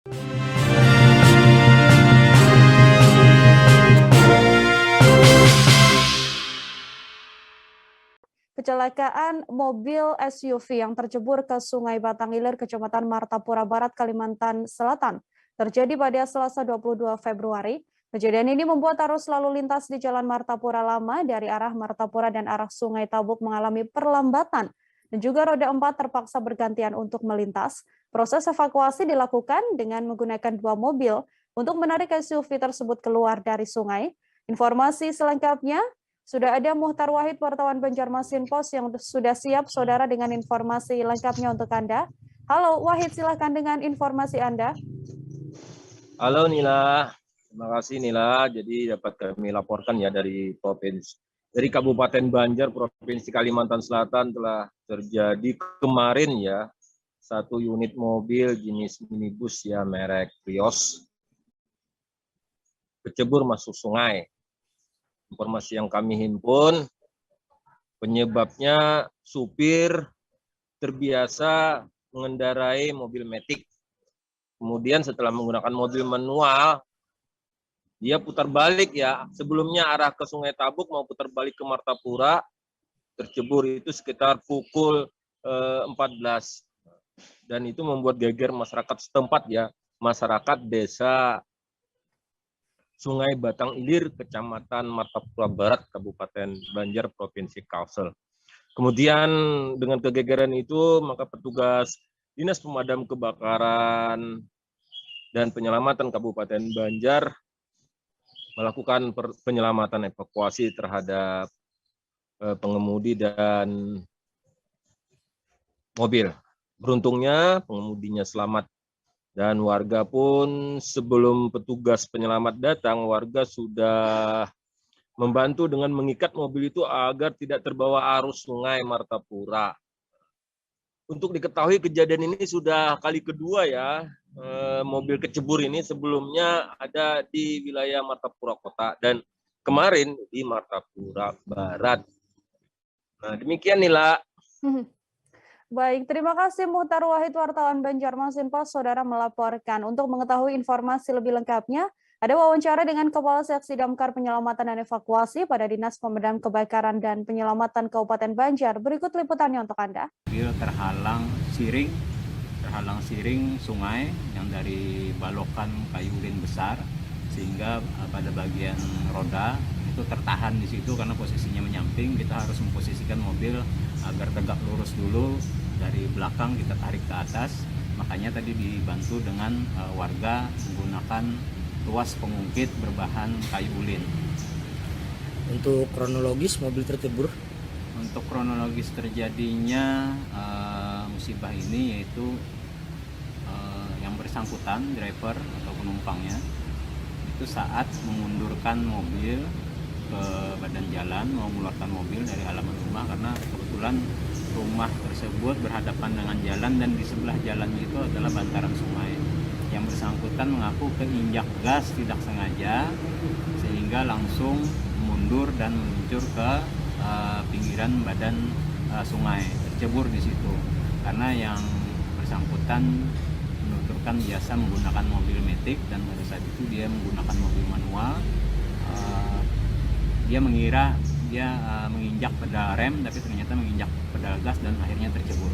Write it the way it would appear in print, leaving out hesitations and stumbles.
Kecelakaan mobil SUV yang tercebur ke Sungai Batang Ilir, Kecamatan Martapura Barat, Kalimantan Selatan, terjadi pada Selasa 22 Februari. Kejadian ini membuat arus lalu lintas di Jalan Martapura Lama dari arah Martapura dan arah Sungai Tabuk mengalami perlambatan, dan juga roda 4 terpaksa bergantian untuk melintas. Proses evakuasi dilakukan dengan menggunakan 2 mobil untuk menarik SUV tersebut keluar dari sungai. Informasi selengkapnya sudah ada Muhtar Wahid, wartawan Banjarmasin Post, yang sudah siap, saudara, dengan informasi lengkapnya untuk Anda. Halo Wahid, silakan dengan informasi Anda. Halo Nila, terima kasih Nila. Jadi dapat kami laporkan ya dari Kabupaten Banjar, Provinsi Kalimantan Selatan, telah terjadi kemarin ya satu unit mobil jenis minibus ya merek Prius kecebur masuk sungai. Informasi yang kami himpun, penyebabnya supir terbiasa mengendarai mobil matic. Kemudian setelah menggunakan mobil manual, dia putar balik ya. Sebelumnya arah ke Sungai Tabuk mau putar balik ke Martapura, tercebur itu sekitar pukul 14. Dan itu membuat geger masyarakat setempat ya, masyarakat desa Sungai Batang Ilir, Kecamatan Martapura Barat, Kabupaten Banjar, Provinsi Kalsel. Kemudian dengan kegegeran itu, maka petugas Dinas Pemadam Kebakaran dan Penyelamatan Kabupaten Banjar melakukan penyelamatan evakuasi terhadap pengemudi dan mobil. Beruntungnya pengemudinya selamat. Dan warga pun sebelum petugas penyelamat datang, warga sudah membantu dengan mengikat mobil itu agar tidak terbawa arus sungai Martapura. Untuk diketahui kejadian ini sudah kali kedua ya, mobil kecebur ini sebelumnya ada di wilayah Martapura Kota dan kemarin di Martapura Barat. Nah demikian Nila. Baik, terima kasih Muhtar Wahid, wartawan Banjarmasin Post, saudara, melaporkan. Untuk mengetahui informasi lebih lengkapnya, ada wawancara dengan Kepala Seksi Damkar Penyelamatan dan Evakuasi pada Dinas Pemadam Kebakaran dan Penyelamatan Kabupaten Banjar. Berikut liputannya untuk Anda. Terhalang siring sungai yang dari balokan kayu ulin besar, sehingga pada bagian roda itu tertahan di situ karena posisinya menyamping. Kita harus memposisikan mobil agar tegak lurus dulu, dari belakang kita tarik ke atas. Makanya tadi dibantu dengan warga menggunakan tuas pengungkit berbahan kayu ulin. Untuk kronologis mobil tercebur? Untuk kronologis terjadinya musibah ini yaitu yang bersangkutan, driver atau penumpangnya, itu saat mengundurkan mobil ke badan jalan, mau mengeluarkan mobil dari halaman rumah, karena kebetulan rumah tersebut berhadapan dengan jalan dan di sebelah jalannya itu adalah bantaran sungai. Yang bersangkutan mengaku keinjak gas tidak sengaja sehingga langsung mundur dan meluncur ke pinggiran badan sungai, tercebur di situ. Karena yang bersangkutan menuturkan biasa menggunakan mobil matic dan pada saat itu dia menggunakan mobil manual. Dia mengira dia menginjak pedal rem, tapi ternyata menginjak pedal gas dan akhirnya tercebur.